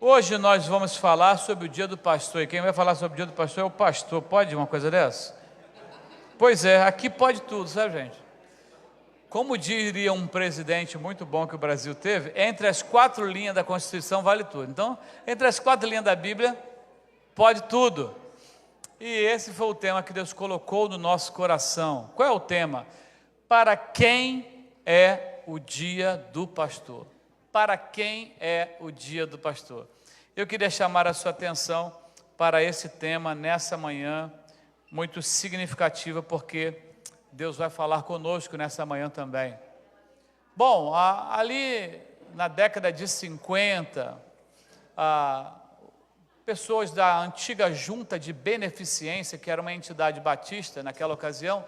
Hoje nós vamos falar sobre o dia do pastor, e quem vai falar sobre o dia do pastor é o pastor. Pode uma coisa dessa? Pois é, aqui pode tudo, sabe, gente? Como diria um presidente muito bom que o Brasil teve, entre as 4 linhas da Constituição vale tudo. Então, entre as 4 linhas da Bíblia, pode tudo. E esse foi o tema que Deus colocou no nosso coração. Qual é o tema? Para quem é o dia do pastor? Para quem é o dia do pastor? Eu queria chamar a sua atenção para esse tema nessa manhã, muito significativa, porque Deus vai falar conosco nessa manhã também. Bom, ali na década de 50, pessoas da antiga Junta de Beneficência, que era uma entidade batista naquela ocasião,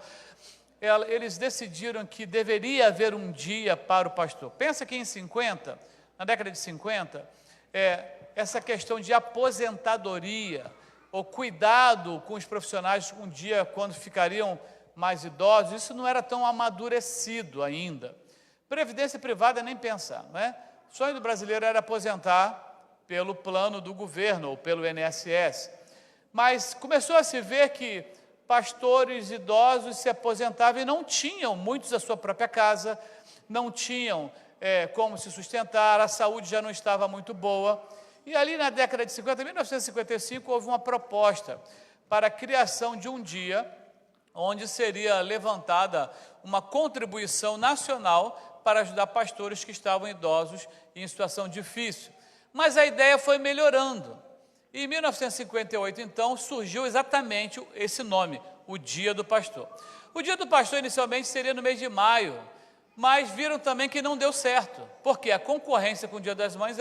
eles decidiram que deveria haver um dia para o pastor. Pensa que na década de 50, essa questão de aposentadoria, ou cuidado com os profissionais um dia quando ficariam mais idosos, isso não era tão amadurecido ainda. Previdência privada nem pensar, não é? O sonho do brasileiro era aposentar pelo plano do governo ou pelo INSS. Mas começou a se ver que pastores idosos se aposentavam e não tinham, muitos, a sua própria casa, não tinham como se sustentar, a saúde já não estava muito boa. E ali na década de 50, 1955, houve uma proposta para a criação de um dia onde seria levantada uma contribuição nacional para ajudar pastores que estavam idosos e em situação difícil. Mas a ideia foi melhorando. E em 1958, então, surgiu exatamente esse nome, o Dia do Pastor. O Dia do Pastor inicialmente seria no mês de maio, mas viram também que não deu certo, porque a concorrência com o Dia das Mães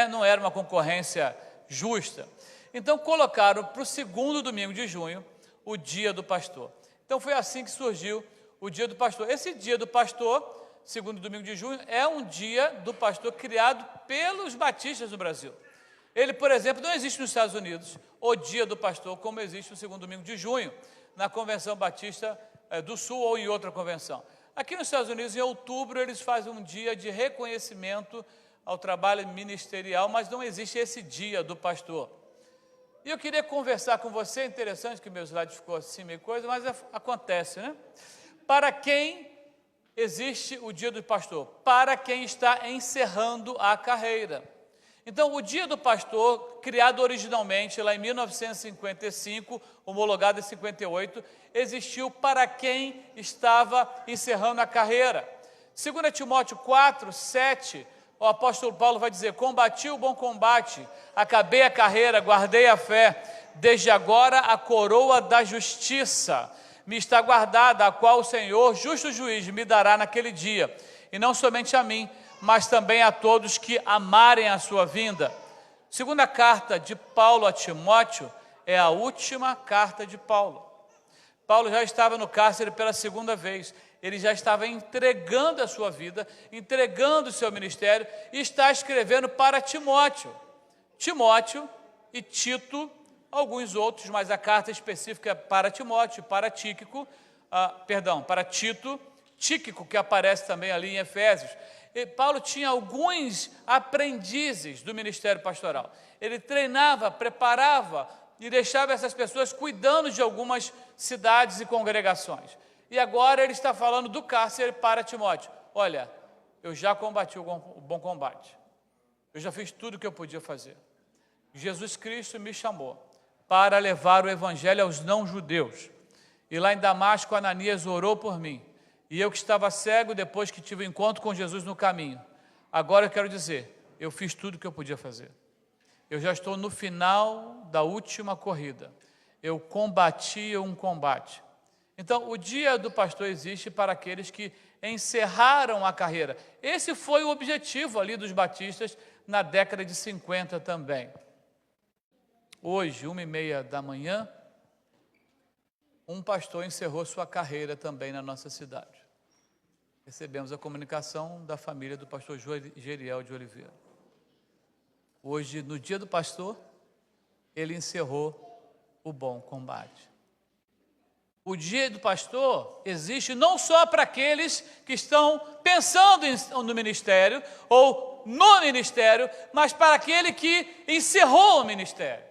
não era uma concorrência justa. Então colocaram para o segundo domingo de junho o Dia do Pastor. Então foi assim que surgiu o Dia do Pastor. Esse Dia do Pastor, segundo domingo de junho, é um dia do pastor criado pelos batistas no Brasil. Ele, por exemplo, não existe nos Estados Unidos o Dia do Pastor, como existe no segundo domingo de junho, na Convenção Batista do Sul ou em outra convenção. Aqui nos Estados Unidos, em outubro, eles fazem um dia de reconhecimento ao trabalho ministerial, mas não existe esse Dia do Pastor. E eu queria conversar com você, interessante que meu slide ficou assim meio coisa, mas acontece, né? Para quem existe o Dia do Pastor? Para quem está encerrando a carreira. Então, o Dia do Pastor, criado originalmente lá em 1955, homologado em 58, existiu para quem estava encerrando a carreira. 2 Timóteo 4, 7, o apóstolo Paulo vai dizer: combati o bom combate, acabei a carreira, guardei a fé, desde agora a coroa da justiça me está guardada, a qual o Senhor, justo juiz, me dará naquele dia, e não somente a mim, mas também a todos que amarem a sua vinda. Segunda carta de Paulo a Timóteo é a última carta de Paulo. Paulo já estava no cárcere pela segunda vez, ele já estava entregando a sua vida, entregando o seu ministério, e está escrevendo para Timóteo. Timóteo e Tito, alguns outros, mas a carta específica é para Timóteo, para Tíquico, para Tito, Tíquico, que aparece também ali em Efésios. E Paulo tinha alguns aprendizes do ministério pastoral. Ele treinava, preparava e deixava essas pessoas cuidando de algumas cidades e congregações. E agora ele está falando do cárcere para Timóteo. Olha, eu já combati o bom combate. Eu já fiz tudo o que eu podia fazer. Jesus Cristo me chamou para levar o evangelho aos não-judeus. E lá em Damasco, Ananias orou por mim. E eu que estava cego, depois que tive um encontro com Jesus no caminho. Agora eu quero dizer, eu fiz tudo o que eu podia fazer. Eu já estou no final da última corrida. Eu combati um combate. Então, o Dia do Pastor existe para aqueles que encerraram a carreira. Esse foi o objetivo ali dos batistas na década de 50 também. Hoje, 1h30 da manhã, um pastor encerrou sua carreira também na nossa cidade. Recebemos a comunicação da família do pastor Geriel de Oliveira. Hoje, no Dia do Pastor, ele encerrou o bom combate. O dia do pastor existe não só para aqueles que estão pensando no ministério ou no ministério, mas para aquele que encerrou o ministério.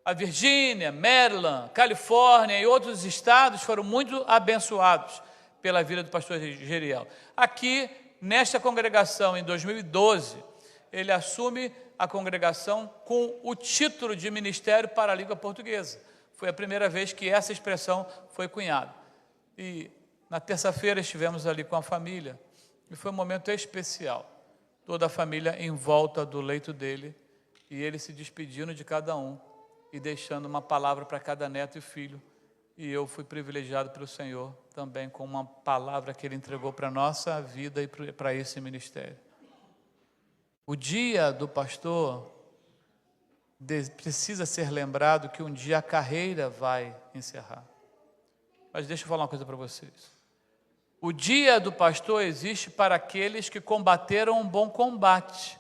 A Virgínia, Maryland, Califórnia e outros estados foram muito abençoados pela vida do pastor Geriel. Aqui, nesta congregação, em 2012, ele assume a congregação com o título de Ministério para a Língua Portuguesa. Foi a primeira vez que essa expressão foi cunhada. E na terça-feira estivemos ali com a família, e foi um momento especial. Toda a família em volta do leito dele, e ele se despedindo de cada um, e deixando uma palavra para cada neto e filho. E eu fui privilegiado pelo Senhor também com uma palavra que Ele entregou para a nossa vida e para esse ministério. O dia do pastor precisa ser lembrado que um dia a carreira vai encerrar. Mas deixa eu falar uma coisa para vocês. O dia do pastor existe para aqueles que combateram um bom combate,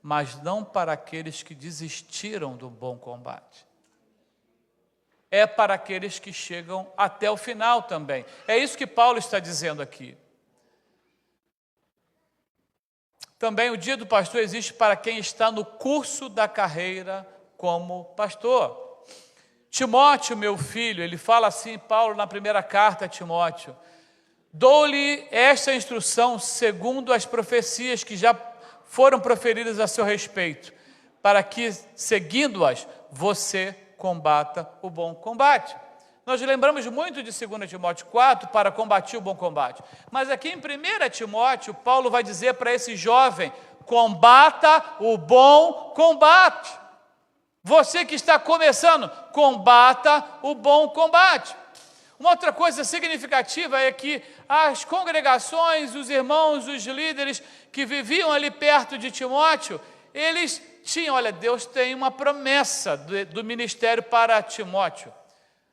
mas não para aqueles que desistiram do bom combate. É para aqueles que chegam até o final também. É isso que Paulo está dizendo aqui. Também o dia do pastor existe para quem está no curso da carreira como pastor. Timóteo, meu filho, ele fala assim, Paulo, na primeira carta a Timóteo: dou-lhe esta instrução segundo as profecias que já foram proferidas a seu respeito, para que, seguindo-as, você combata o bom combate. Nós lembramos muito de 2 Timóteo 4 para combater o bom combate. Mas aqui em 1 Timóteo, Paulo vai dizer para esse jovem: combata o bom combate. Você que está começando, combata o bom combate. Uma outra coisa significativa é que as congregações, os irmãos, os líderes que viviam ali perto de Timóteo, eles tinham, olha, Deus tem uma promessa do ministério para Timóteo.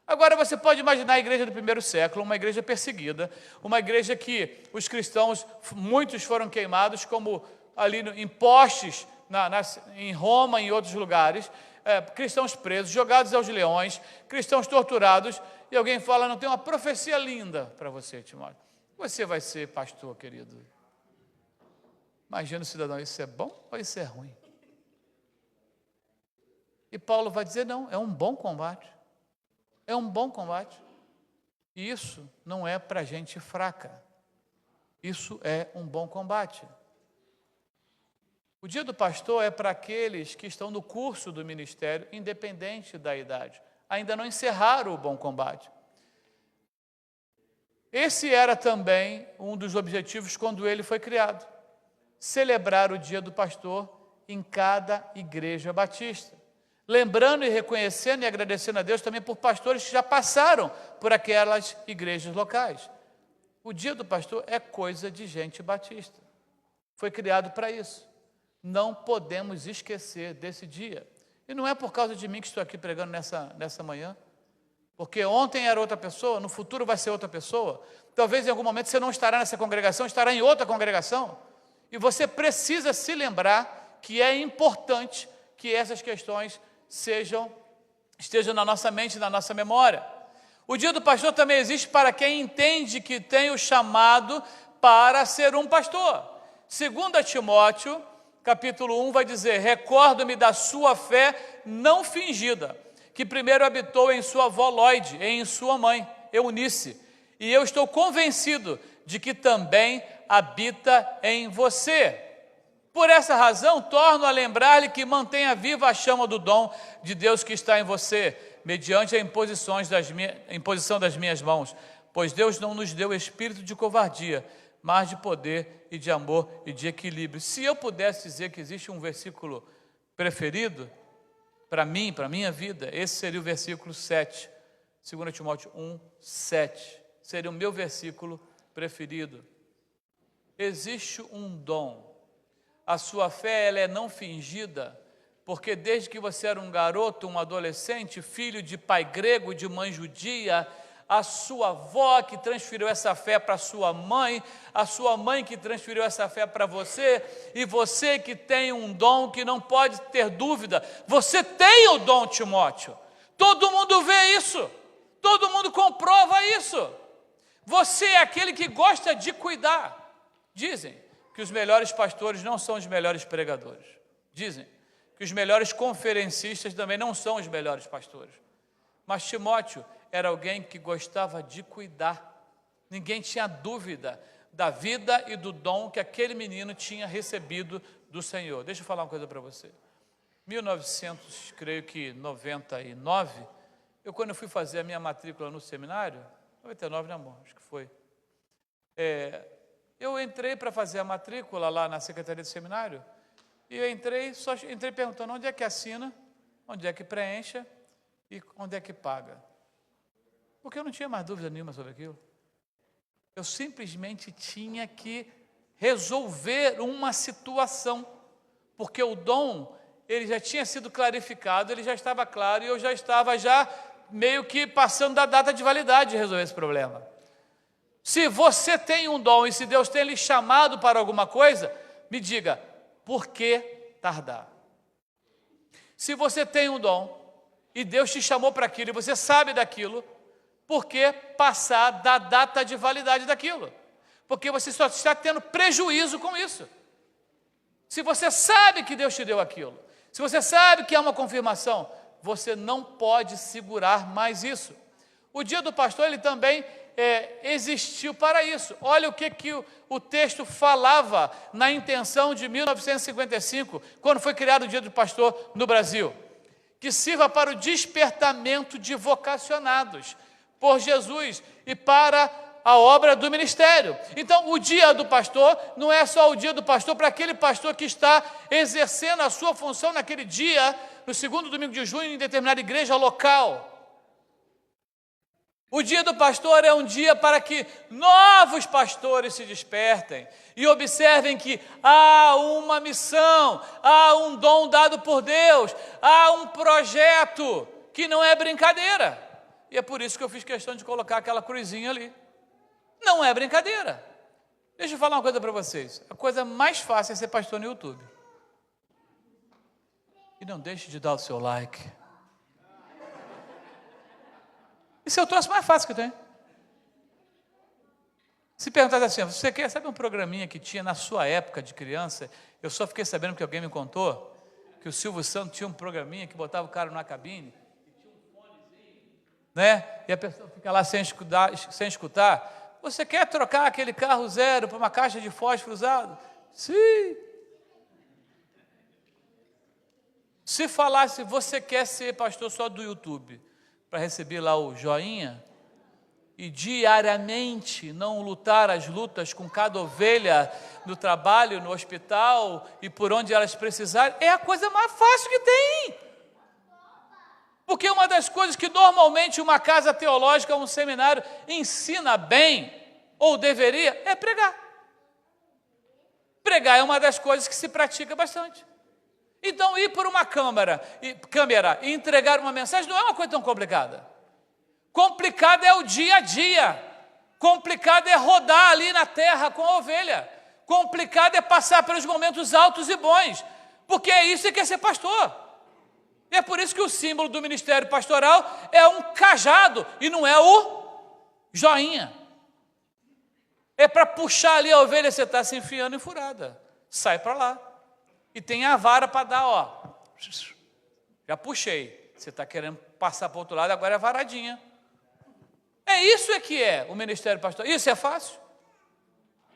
Agora você pode imaginar a igreja do primeiro século, uma igreja perseguida, uma igreja que os cristãos, muitos foram queimados, como ali em postes, em Roma e em outros lugares, cristãos presos, jogados aos leões, cristãos torturados, e alguém fala: não, tem uma profecia linda para você, Timóteo. Você vai ser pastor, querido. Imagina o cidadão, isso é bom ou isso é ruim? E Paulo vai dizer: não, é um bom combate. É um bom combate. E isso não é para gente fraca. Isso é um bom combate. O dia do pastor é para aqueles que estão no curso do ministério, independente da idade. Ainda não encerraram o bom combate. Esse era também um dos objetivos quando ele foi criado: celebrar o dia do pastor em cada igreja batista. Lembrando e reconhecendo e agradecendo a Deus também por pastores que já passaram por aquelas igrejas locais. O dia do pastor é coisa de gente batista. Foi criado para isso. Não podemos esquecer desse dia. E não é por causa de mim que estou aqui pregando nessa manhã, porque ontem era outra pessoa, no futuro vai ser outra pessoa. Talvez em algum momento você não estará nessa congregação, estará em outra congregação. E você precisa se lembrar que é importante que essas questões estejam na nossa mente, na nossa memória. O dia do pastor também existe para quem entende que tem o chamado para ser um pastor. 2 Timóteo, capítulo 1, vai dizer: recordo-me da sua fé não fingida, que primeiro habitou em sua avó Lóide, e em sua mãe, Eunice, e eu estou convencido de que também habita em você. Por essa razão, torno a lembrar-lhe que mantenha viva a chama do dom de Deus que está em você, mediante a imposição das minhas mãos, pois Deus não nos deu espírito de covardia, mas de poder e de amor e de equilíbrio. Se eu pudesse dizer que existe um versículo preferido para mim, para a minha vida, esse seria o versículo 7, 2 Timóteo 1, 7, seria o meu versículo preferido. Existe um dom. A sua fé, ela é não fingida, porque desde que você era um garoto, um adolescente, filho de pai grego, de mãe judia, a sua avó que transferiu essa fé para a sua mãe que transferiu essa fé para você, e você que tem um dom que não pode ter dúvida, você tem o dom, Timóteo. Todo mundo vê isso. Todo mundo comprova isso. Você é aquele que gosta de cuidar. Dizem que os melhores pastores não são os melhores pregadores. Dizem que os melhores conferencistas também não são os melhores pastores. Mas Timóteo era alguém que gostava de cuidar. Ninguém tinha dúvida da vida e do dom que aquele menino tinha recebido do Senhor. Deixa eu falar uma coisa para você. 1999, quando eu fui fazer a minha matrícula no seminário, 99, né, amor? Acho que foi. Eu entrei para fazer a matrícula lá na Secretaria do Seminário, e eu entrei perguntando onde é que assina, onde é que preenche e onde é que paga. Porque eu não tinha mais dúvida nenhuma sobre aquilo. Eu simplesmente tinha que resolver uma situação, porque o dom, ele já tinha sido clarificado, ele já estava claro, e eu já estava meio que passando da data de validade de resolver esse problema. Se você tem um dom e se Deus tem lhe chamado para alguma coisa, me diga, por que tardar? Se você tem um dom e Deus te chamou para aquilo e você sabe daquilo, por que passar da data de validade daquilo? Porque você só está tendo prejuízo com isso. Se você sabe que Deus te deu aquilo, se você sabe que é uma confirmação, você não pode segurar mais isso. O dia do pastor, ele também existiu para isso. Olha o que o texto falava na intenção de 1955, quando foi criado o dia do pastor no Brasil. Que sirva para o despertamento de vocacionados por Jesus e para a obra do ministério. Então, o dia do pastor não é só o dia do pastor para aquele pastor que está exercendo a sua função naquele dia, no segundo domingo de junho, em determinada igreja local. O dia do pastor é um dia para que novos pastores se despertem e observem que há uma missão, há um dom dado por Deus, há um projeto que não é brincadeira. E é por isso que eu fiz questão de colocar aquela cruzinha ali. Não é brincadeira. Deixa eu falar uma coisa para vocês. A coisa mais fácil é ser pastor no YouTube. E não deixe de dar o seu like. Esse é o troço mais fácil que tem. Se perguntar assim, você quer, sabe um programinha que tinha na sua época de criança? Eu só fiquei sabendo porque alguém me contou que o Silvio Santos tinha um programinha que botava o cara na cabine, e tinha um fonezinho, né? E a pessoa fica lá sem escutar. Você quer trocar aquele carro zero por uma caixa de fósforo usado? Sim. Se falasse, você quer ser pastor só do YouTube, para receber lá o joinha, e diariamente não lutar as lutas com cada ovelha no trabalho, no hospital e por onde elas precisarem, é a coisa mais fácil que tem. Porque uma das coisas que normalmente uma casa teológica, um seminário ensina bem, ou deveria, é pregar. Pregar é uma das coisas que se pratica bastante. Então, ir por uma câmera e entregar uma mensagem não é uma coisa tão complicada. Complicado é o dia a dia. Complicado é rodar ali na terra com a ovelha. Complicado é passar pelos momentos altos e bons. Porque é isso que é ser pastor. E é por isso que o símbolo do ministério pastoral é um cajado e não é o joinha. É para puxar ali a ovelha, você está se enfiando em furada. Sai para lá. E tem a vara para dar, ó. Já puxei. Você está querendo passar para o outro lado, agora é varadinha. É isso que é o ministério pastoral. Isso é fácil?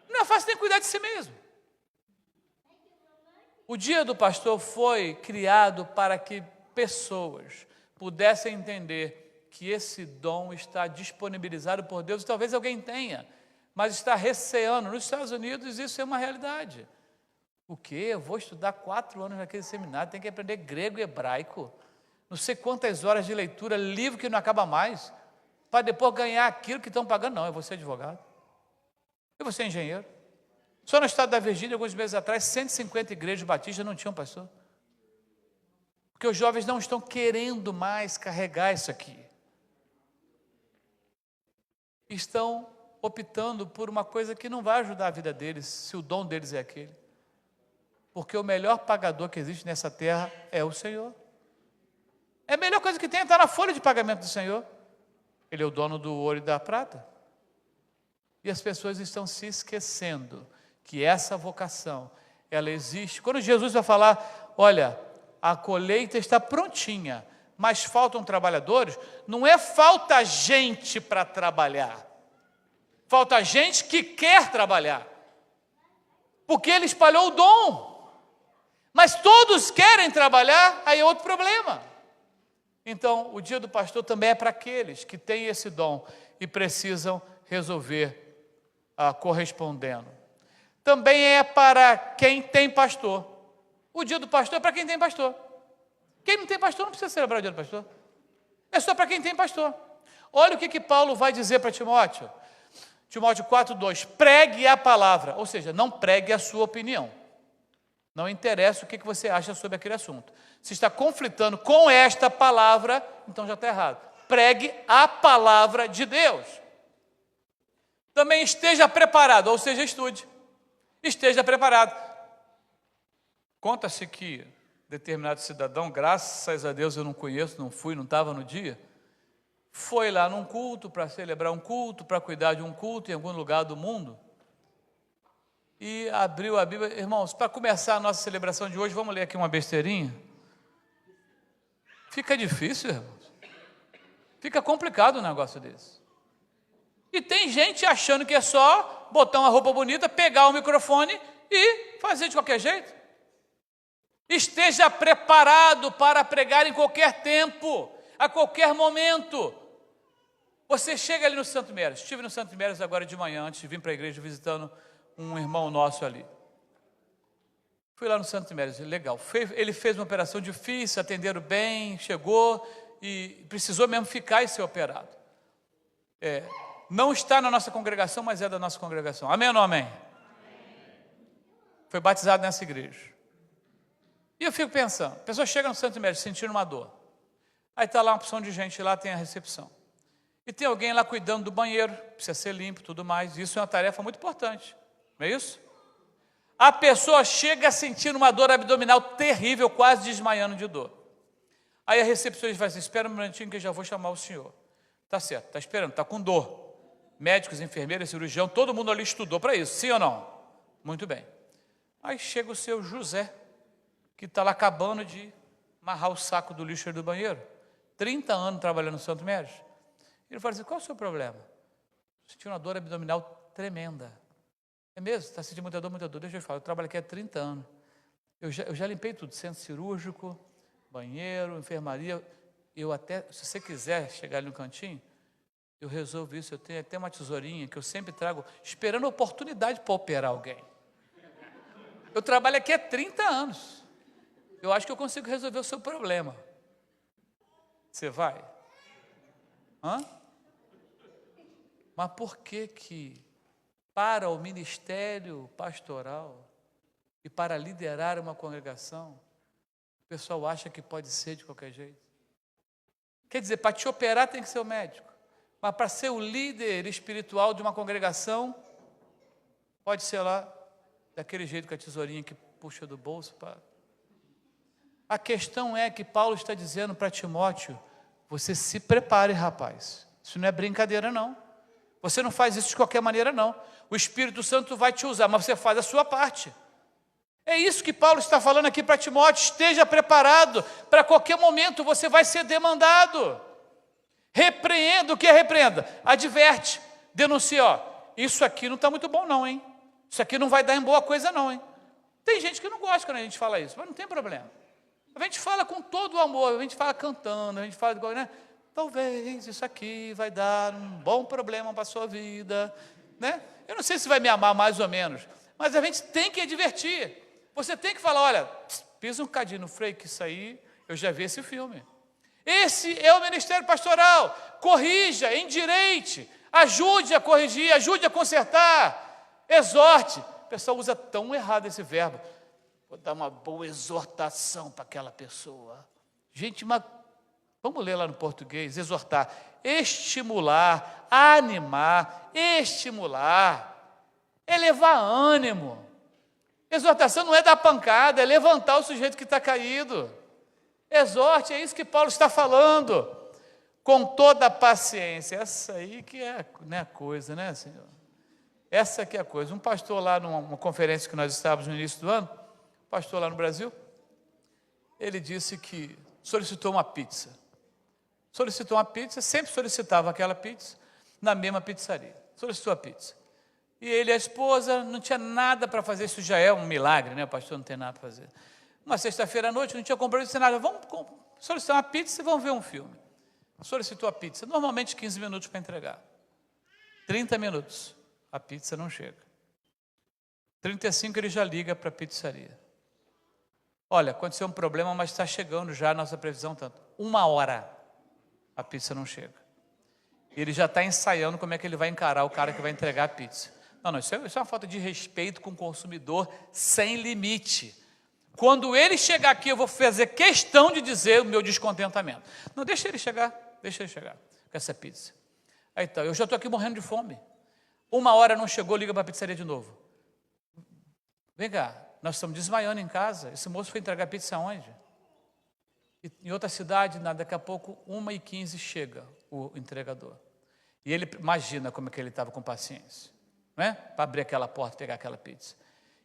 Não é fácil nem cuidar de si mesmo. O dia do pastor foi criado para que pessoas pudessem entender que esse dom está disponibilizado por Deus. Talvez alguém tenha, mas está receando. Nos Estados Unidos isso é uma realidade. O quê? Eu vou estudar 4 anos naquele seminário, tenho que aprender grego e hebraico, não sei quantas horas de leitura, livro que não acaba mais, para depois ganhar aquilo que estão pagando. Não, eu vou ser advogado, eu vou ser engenheiro. Só no estado da Virgínia, alguns meses atrás, 150 igrejas batistas não tinham pastor. Porque os jovens não estão querendo mais carregar isso aqui. Estão optando por uma coisa que não vai ajudar a vida deles, se o dom deles é aquele. Porque o melhor pagador que existe nessa terra é o Senhor. É a melhor coisa que tem, está na folha de pagamento do Senhor. Ele é o dono do ouro e da prata. E as pessoas estão se esquecendo que essa vocação, ela existe. Quando Jesus vai falar, olha, a colheita está prontinha, mas faltam trabalhadores, não é falta gente para trabalhar. Falta gente que quer trabalhar. Porque ele espalhou o dom. Mas todos querem trabalhar, aí é outro problema. Então, o dia do pastor também é para aqueles que têm esse dom e precisam resolver correspondendo. Também é para quem tem pastor. O dia do pastor é para quem tem pastor. Quem não tem pastor não precisa celebrar o dia do pastor. É só para quem tem pastor. Olha o que Paulo vai dizer para Timóteo. Timóteo 4:2, pregue a palavra, ou seja, não pregue a sua opinião. Não interessa o que você acha sobre aquele assunto. Se está conflitando com esta palavra, então já está errado. Pregue a palavra de Deus. Também esteja preparado, ou seja, estude. Esteja preparado. Conta-se que determinado cidadão, graças a Deus eu não conheço, não fui, não estava no dia, foi lá num culto, para celebrar um culto, para cuidar de um culto em algum lugar do mundo, e abriu a Bíblia. Irmãos, para começar a nossa celebração de hoje, vamos ler aqui uma besteirinha. Fica difícil, irmãos. Fica complicado um negócio desse. E tem gente achando que é só botar uma roupa bonita, pegar o microfone e fazer de qualquer jeito. Esteja preparado para pregar em qualquer tempo, a qualquer momento. Você chega ali no Santo Mérez. Estive no Santo Mérez agora de manhã, antes de vir para a igreja, visitando um irmão nosso ali. Fui lá no Santo Mérez, legal. Ele fez uma operação difícil, atenderam bem, chegou e precisou mesmo ficar e ser operado. Não está na nossa congregação, mas é da nossa congregação. Amém ou não amém? Foi batizado nessa igreja. E eu fico pensando, a pessoa chega no Santo Mérez sentindo uma dor. Aí está lá uma opção de gente lá, tem a recepção. E tem alguém lá cuidando do banheiro, precisa ser limpo, tudo mais. Isso é uma tarefa muito importante, não é isso? A pessoa chega sentindo uma dor abdominal terrível, quase desmaiando de dor. Aí a recepcionista vai assim, espera um minutinho que eu já vou chamar o senhor. Tá certo, está esperando, está com dor. Médicos, enfermeiras, cirurgião, todo mundo ali estudou para isso, sim ou não? Muito bem. Aí chega o seu José, que está lá acabando de amarrar o saco do lixo do banheiro. 30 anos trabalhando no Santo Mérez. Ele fala assim, qual é o seu problema? Senti uma dor abdominal tremenda. É mesmo? Está sentindo muita dor? Deixa eu falar, eu trabalho aqui há 30 anos. Eu já limpei tudo, centro cirúrgico, banheiro, enfermaria. Eu até, se você quiser chegar ali no cantinho, eu resolvo isso. Eu tenho até uma tesourinha que eu sempre trago, esperando a oportunidade para operar alguém. Eu trabalho aqui há 30 anos. Eu acho que eu consigo resolver o seu problema. Você vai? Hã? Mas por que para o ministério pastoral e para liderar uma congregação, o pessoal acha que pode ser de qualquer jeito? Quer dizer, para te operar tem que ser o médico, mas para ser o líder espiritual de uma congregação, pode ser lá, daquele jeito com a tesourinha que puxa do bolso. A questão é que Paulo está dizendo para Timóteo, você se prepare, rapaz. Isso não é brincadeira, não. Você não faz isso de qualquer maneira, não. O Espírito Santo vai te usar, mas você faz a sua parte. É isso que Paulo está falando aqui para Timóteo. Esteja preparado, para qualquer momento você vai ser demandado. Repreenda, o que é repreenda? Adverte, denuncia, ó, isso aqui não está muito bom não, hein? Isso aqui não vai dar em boa coisa não, hein? Tem gente que não gosta quando a gente fala isso, mas não tem problema. A gente fala com todo o amor, a gente fala cantando, a gente fala igual, né? Talvez isso aqui vai dar um bom problema para a sua vida, né? Eu não sei se vai me amar mais ou menos, mas a gente tem que advertir. Você tem que falar, olha, pisa um cadinho no freio, que isso aí, eu já vi esse filme. Esse é o ministério pastoral. Corrija, endireite, ajude a corrigir, ajude a consertar, exorte. O pessoal usa tão errado esse verbo. Vou dar uma boa exortação para aquela pessoa. Gente, mas vamos ler lá no português, exortar, estimular, animar, estimular, elevar ânimo. Exortação não é dar pancada, é levantar o sujeito que está caído. Exorte, é isso que Paulo está falando. com toda a paciência. Essa aí que é, né, a coisa, né, Senhor? Essa que é a coisa. Um pastor lá numa conferência que nós estávamos no início do ano, pastor lá no Brasil, ele disse que solicitou uma pizza. Solicitou uma pizza, sempre solicitava aquela pizza na mesma pizzaria. Solicitou a pizza. E ele e a esposa não tinha nada para fazer, isso já é um milagre, né? O pastor não tem nada para fazer. Uma sexta-feira à noite, não tinha compromisso nada. Vamos solicitar uma pizza e vamos ver um filme. Solicitou a pizza, normalmente 15 minutos para entregar. 30 minutos, a pizza não chega. 35 ele já liga para a pizzaria. Olha, aconteceu um problema, mas está chegando já a nossa previsão tanto. 1 hora, a pizza não chega. Ele já está ensaiando como é que ele vai encarar o cara que vai entregar a pizza. Não, isso é uma falta de respeito com o consumidor sem limite. Quando ele chegar aqui, eu vou fazer questão de dizer o meu descontentamento. Não, deixa ele chegar com essa pizza. Aí então, eu já estou aqui morrendo de fome. 1 hora não chegou, liga para a pizzaria de novo. Vem cá, nós estamos desmaiando em casa. Esse moço foi entregar pizza aonde? Em outra cidade, daqui a pouco, 1h15 chega o entregador. E ele imagina como é que ele estava com paciência, né? Para abrir aquela porta e pegar aquela pizza.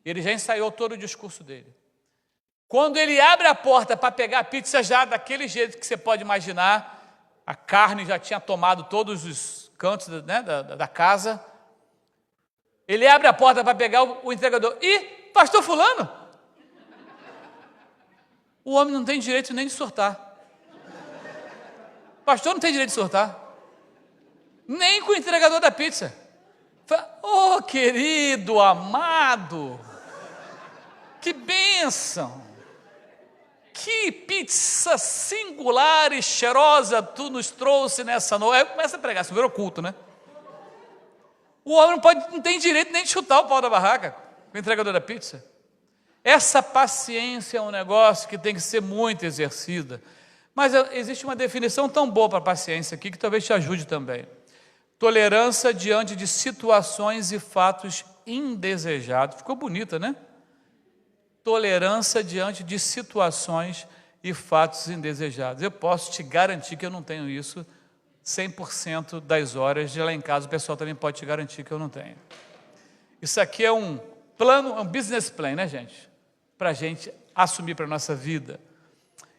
Ele já ensaiou todo o discurso dele. Quando ele abre a porta para pegar a pizza, já daquele jeito que você pode imaginar, a carne já tinha tomado todos os cantos, né, da casa. Ele abre a porta para pegar o entregador. E, pastor fulano? O homem não tem direito nem de surtar. Pastor não tem direito de surtar. Nem com o entregador da pizza. Oh, querido, amado, que bênção. Que pizza singular e cheirosa tu nos trouxe nessa noite. Aí começa a pregar, isso virou culto, né? O homem não tem direito nem de chutar o pau da barraca, o entregador da pizza. Essa paciência é um negócio que tem que ser muito exercida. Mas existe uma definição tão boa para a paciência aqui, que talvez te ajude também. Tolerância diante de situações e fatos indesejados. Ficou bonita, né? Tolerância diante de situações e fatos indesejados. Eu posso te garantir que eu não tenho isso 100% das horas de lá em casa. O pessoal também pode te garantir que eu não tenho. Isso aqui é um plano, um business plan, né, gente? Para a gente assumir para a nossa vida.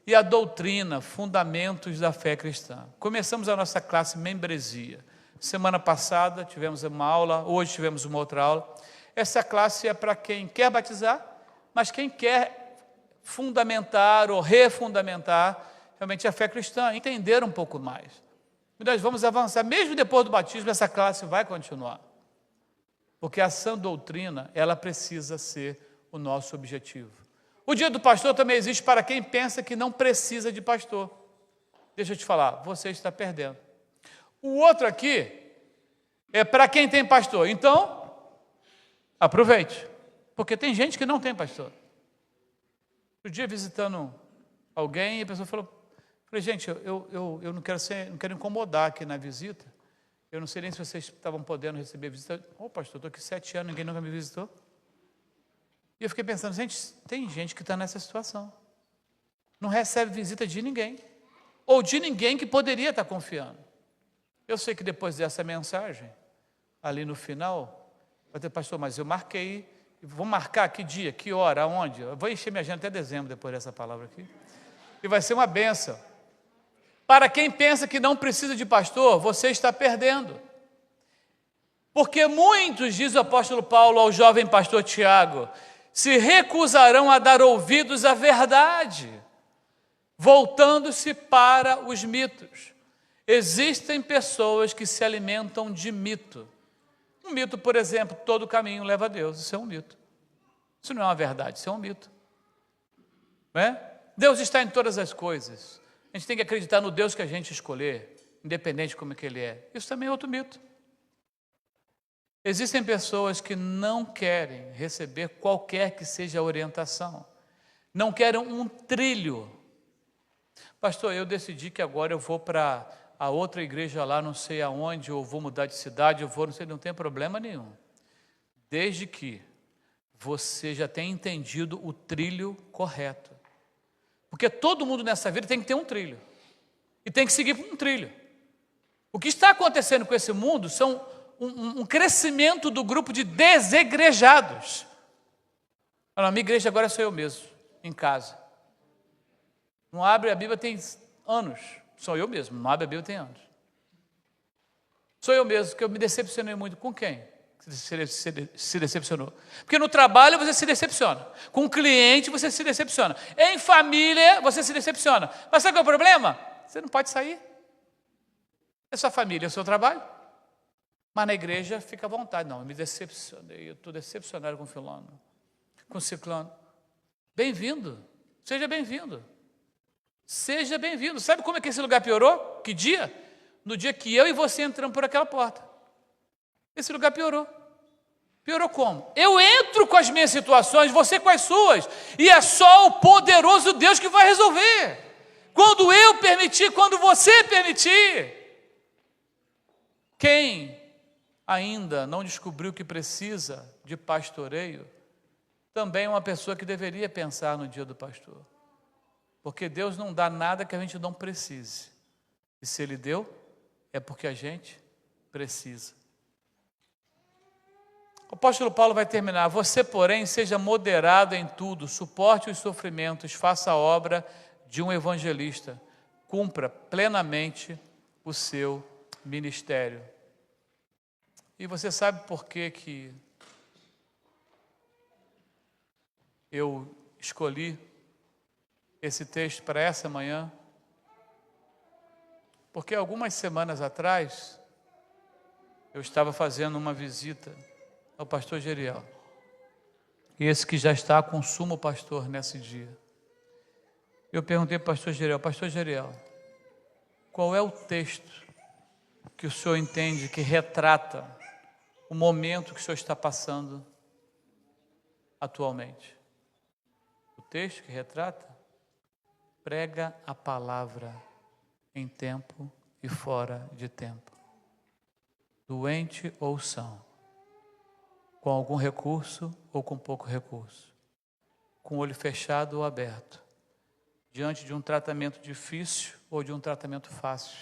E a doutrina, fundamentos da fé cristã. Começamos a nossa classe membresia. Semana passada tivemos uma aula, hoje tivemos uma outra aula. Essa classe é para quem quer batizar, mas quem quer fundamentar ou refundamentar realmente a fé cristã, entender um pouco mais. E nós vamos avançar, mesmo depois do batismo, essa classe vai continuar. Porque a sã doutrina, ela precisa ser o nosso objetivo. O dia do pastor também existe para quem pensa que não precisa de pastor. Deixa eu te falar, você está perdendo. O outro aqui é para quem tem pastor. Então, aproveite. Porque tem gente que não tem pastor. Outro dia, visitando alguém, a pessoa falei, gente, eu não quero incomodar aqui na visita. Eu não sei nem se vocês estavam podendo receber visita. Pastor, estou aqui 7 anos, ninguém nunca me visitou. E eu fiquei pensando, gente, tem gente que está nessa situação. Não recebe visita de ninguém. Ou de ninguém que poderia estar confiando. Eu sei que depois dessa mensagem, ali no final, vai ter, pastor, mas eu marquei, vou marcar que dia, que hora, aonde? Eu vou encher minha agenda até dezembro depois dessa palavra aqui. E vai ser uma bênção. Para quem pensa que não precisa de pastor, você está perdendo. Porque muitos, diz o apóstolo Paulo ao jovem pastor Tiago, se recusarão a dar ouvidos à verdade, voltando-se para os mitos. Existem pessoas que se alimentam de mito. Um mito, por exemplo, todo caminho leva a Deus. Isso é um mito. Isso não é uma verdade, isso é um mito. Não é? Deus está em todas as coisas. A gente tem que acreditar no Deus que a gente escolher, independente de como é que Ele é. Isso também é outro mito. Existem pessoas que não querem receber qualquer que seja a orientação. Não querem um trilho. Pastor, eu decidi que agora eu vou para a outra igreja lá, não sei aonde, ou vou mudar de cidade, eu vou, não sei, não tem problema nenhum. Desde que você já tenha entendido o trilho correto. Porque todo mundo nessa vida tem que ter um trilho. E tem que seguir por um trilho. O que está acontecendo com esse mundo são um crescimento do grupo de desegrejados. A minha igreja agora sou eu mesmo, em casa. Não abre a Bíblia tem anos. Sou eu mesmo, não abre a Bíblia tem anos. Sou eu mesmo, que eu me decepcionei muito. Com quem se decepcionou? Porque no trabalho você se decepciona. Com o cliente você se decepciona. Em família você se decepciona. Mas sabe qual é o problema? Você não pode sair. É sua família, é o seu trabalho. Mas na igreja fica à vontade. Não, eu me decepcionei, eu estou decepcionado com fulano, com ciclano. Bem-vindo, seja bem-vindo. Seja bem-vindo. Sabe como é que esse lugar piorou? Que dia? No dia que eu e você entramos por aquela porta. Esse lugar piorou. Piorou como? Eu entro com as minhas situações, você com as suas. E é só o poderoso Deus que vai resolver. Quando eu permitir, quando você permitir. Quem ainda não descobriu que precisa de pastoreio, também é uma pessoa que deveria pensar no dia do pastor. Porque Deus não dá nada que a gente não precise. E se Ele deu, é porque a gente precisa. O apóstolo Paulo vai terminar. Você, porém, seja moderado em tudo, suporte os sofrimentos, faça a obra de um evangelista, cumpra plenamente o seu ministério. E você sabe por que eu escolhi esse texto para essa manhã? Porque algumas semanas atrás, eu estava fazendo uma visita ao pastor Geriel. E esse que já está com sumo pastor nesse dia. Eu perguntei para o pastor Geriel, qual é o texto que o senhor entende que retrata o momento que o senhor está passando atualmente? O texto que retrata? Prega a palavra em tempo e fora de tempo. Doente ou são, com algum recurso ou com pouco recurso, com o olho fechado ou aberto, diante de um tratamento difícil ou de um tratamento fácil,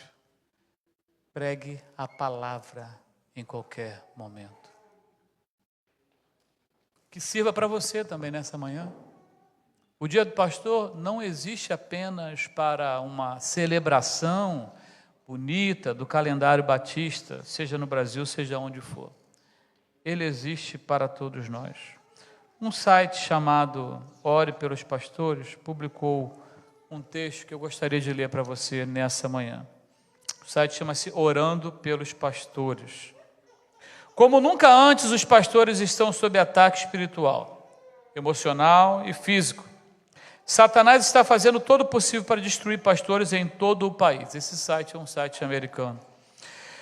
pregue a palavra em qualquer momento. Que sirva para você também nessa manhã. O dia do pastor não existe apenas para uma celebração bonita do calendário batista, seja no Brasil, seja onde for. Ele existe para todos nós. Um site chamado Ore pelos Pastores publicou um texto que eu gostaria de ler para você nessa manhã. O site chama-se Orando pelos Pastores. Como nunca antes, os pastores estão sob ataque espiritual, emocional e físico. Satanás está fazendo todo o possível para destruir pastores em todo o país. Esse site é um site americano.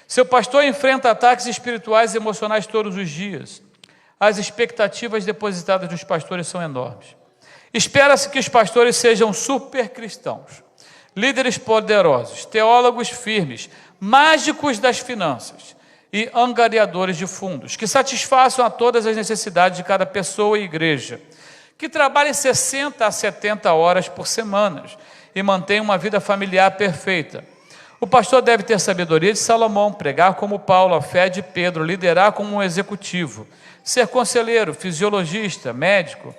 Seu pastor enfrenta ataques espirituais e emocionais todos os dias. As expectativas depositadas nos pastores são enormes. Espera-se que os pastores sejam super cristãos, líderes poderosos, teólogos firmes, mágicos das finanças e angariadores de fundos, que satisfaçam a todas as necessidades de cada pessoa e igreja, que trabalhem 60 a 70 horas por semana e mantenham uma vida familiar perfeita. O pastor deve ter sabedoria de Salomão, pregar como Paulo, a fé de Pedro, liderar como um executivo, ser conselheiro, fisiologista, médico,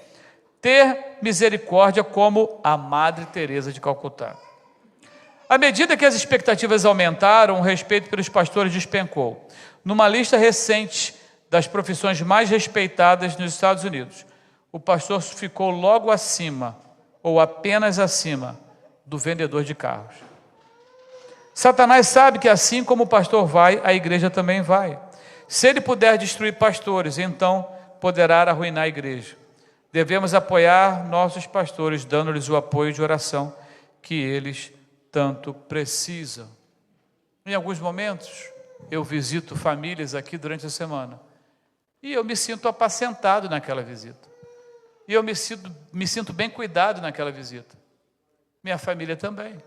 ter misericórdia como a Madre Teresa de Calcutá. À medida que as expectativas aumentaram, o respeito pelos pastores despencou. Numa lista recente das profissões mais respeitadas nos Estados Unidos, o pastor ficou logo acima, ou apenas acima, do vendedor de carros. Satanás sabe que assim como o pastor vai, a igreja também vai. Se ele puder destruir pastores, então poderá arruinar a igreja. Devemos apoiar nossos pastores, dando-lhes o apoio de oração que eles tanto precisam. Em alguns momentos, eu visito famílias aqui durante a semana e eu me sinto apacentado naquela visita. E eu me sinto bem cuidado naquela visita. Minha família também.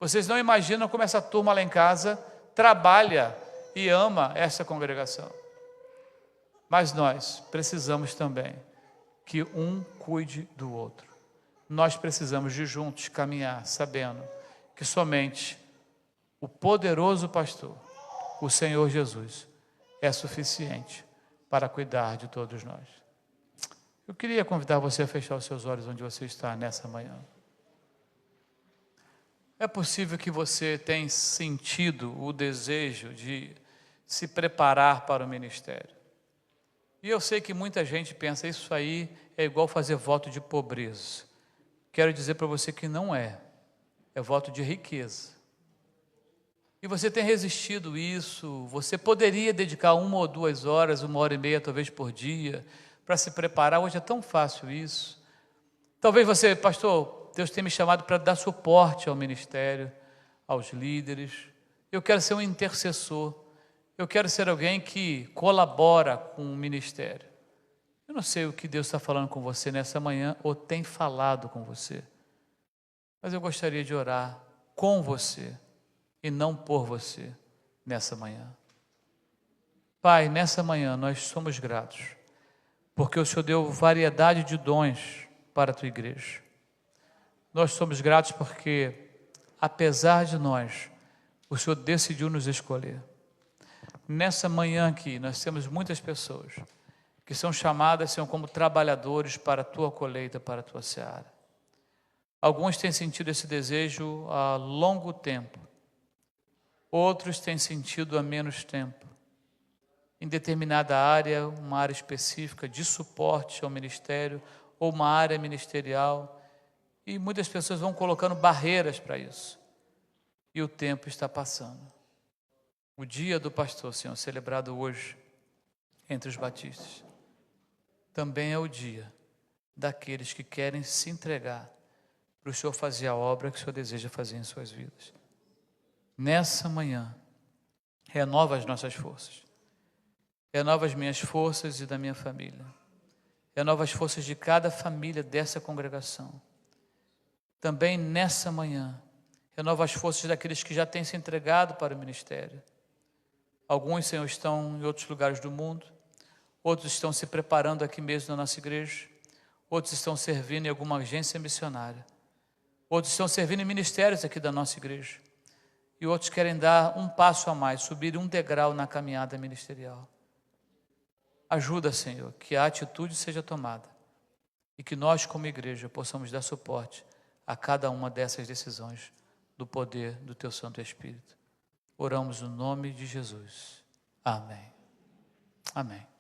Vocês não imaginam como essa turma lá em casa trabalha e ama essa congregação. Mas nós precisamos também que um cuide do outro. Nós precisamos de juntos caminhar, sabendo que somente o poderoso pastor, o Senhor Jesus, é suficiente para cuidar de todos nós. Eu queria convidar você a fechar os seus olhos onde você está nessa manhã. É possível que você tenha sentido o desejo de se preparar para o ministério. E eu sei que muita gente pensa, isso aí é igual fazer voto de pobreza. Quero dizer para você que não é. É voto de riqueza. E você tem resistido isso. Você poderia dedicar 1 ou 2 horas, 1h30 talvez por dia, para se preparar. Hoje é tão fácil isso. Talvez você, pastor, Deus tem me chamado para dar suporte ao ministério, aos líderes. Eu quero ser um intercessor. Eu quero ser alguém que colabora com o ministério. Eu não sei o que Deus está falando com você nessa manhã, ou tem falado com você. Mas eu gostaria de orar com você e não por você nessa manhã. Pai, nessa manhã nós somos gratos, porque o Senhor deu variedade de dons para a tua igreja. Nós somos gratos porque, apesar de nós, o Senhor decidiu nos escolher. Nessa manhã aqui, nós temos muitas pessoas que são chamadas, Senhor, como trabalhadores para a tua colheita, para a tua seara. Alguns têm sentido esse desejo há longo tempo, outros têm sentido há menos tempo. Em determinada área, uma área específica de suporte ao ministério, ou uma área ministerial, e muitas pessoas vão colocando barreiras para isso. E o tempo está passando. O dia do pastor, Senhor, celebrado hoje entre os batistas, também é o dia daqueles que querem se entregar para o Senhor fazer a obra que o Senhor deseja fazer em suas vidas. Nessa manhã, renova as nossas forças. Renova as minhas forças e da minha família. Renova as forças de cada família dessa congregação. Também nessa manhã, renova as forças daqueles que já têm se entregado para o ministério. Alguns, Senhor, estão em outros lugares do mundo. Outros estão se preparando aqui mesmo na nossa igreja. Outros estão servindo em alguma agência missionária. Outros estão servindo em ministérios aqui da nossa igreja. E outros querem dar um passo a mais, subir um degrau na caminhada ministerial. Ajuda, Senhor, que a atitude seja tomada e que nós, como igreja, possamos dar suporte a cada uma dessas decisões do poder do Teu Santo Espírito. Oramos no nome de Jesus. Amém. Amém.